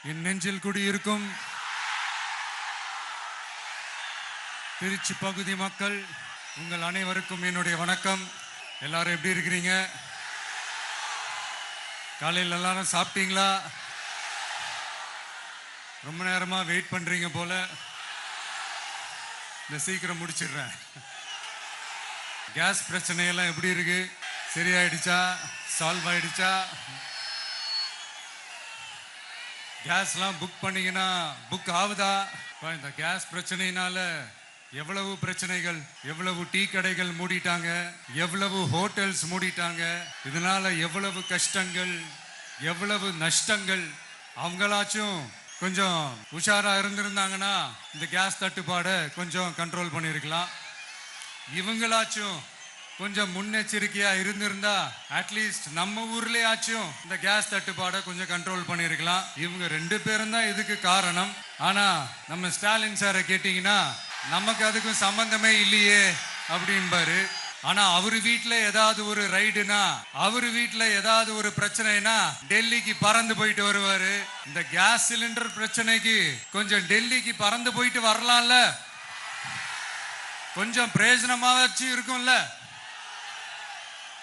என் நெஞ்சில் குடியிருக்கும் திருச்சி பகுதி மக்கள் உங்கள் அனைவருக்கும் என்னுடைய வணக்கம். எல்லாரும் எப்படி இருக்கிறீங்க? காலையில் எல்லாரும் சாப்பிட்டீங்களா? ரொம்ப நேரமா வெயிட் பண்றீங்க போல. இந்த சீக்கிரம் முடிச்சிடுறேன். கேஸ் பிரச்சனையெல்லாம் எப்படி இருக்கு? சரியாயிடுச்சா? சால்வ் ஆயிடுச்சா? கேஸ்லாம் புக் பண்ணீங்கன்னா புக் ஆகுதா? இந்த கேஸ் பிரச்சனையினால எவ்வளவு பிரச்சனைகள், எவ்வளவு டீ கடைகள் மூடிட்டாங்க, எவ்வளவு ஹோட்டல்ஸ் மூடிட்டாங்க. இதனால எவ்வளவு கஷ்டங்கள், எவ்வளவு நஷ்டங்கள். அவங்களாச்சும் கொஞ்சம் உஷாரா இருந்திருந்தாங்கன்னா இந்த கேஸ் தட்டுப்பாடை கொஞ்சம் கண்ட்ரோல் பண்ணியிருக்கலாம். இவங்களாச்சும் கொஞ்சம் முன்னெச்சரிக்கையா இருந்திருந்தா அட்லீஸ்ட் நம்ம ஊர்லயாச்சும் இந்த கேஸ் தட்டுப்பாடை கொஞ்சம் கண்ட்ரோல் பண்ணிருக்கலாம். இவங்க 2 பேரும் தான் இதுக்கு காரணம். ஆனா நம்ம ஸ்டாலின் சாரை கேட்டீங்கன்னா நமக்கு அதுக்கும் சம்பந்தமே இல்லையே அப்படின்பாரு. ஆனா அவரு வீட்டுல ஏதாவது ஒரு ரைடுனா, அவரு வீட்டுல ஏதாவது ஒரு பிரச்சனைனா டெல்லிக்கு பறந்து போயிட்டு வருவாரு. இந்த கேஸ் சிலிண்டர் பிரச்சனைக்கு கொஞ்சம் டெல்லிக்கு பறந்து போயிட்டு வரலாம்ல, கொஞ்சம் பிரயோஜனமாச்சு இருக்கும்ல.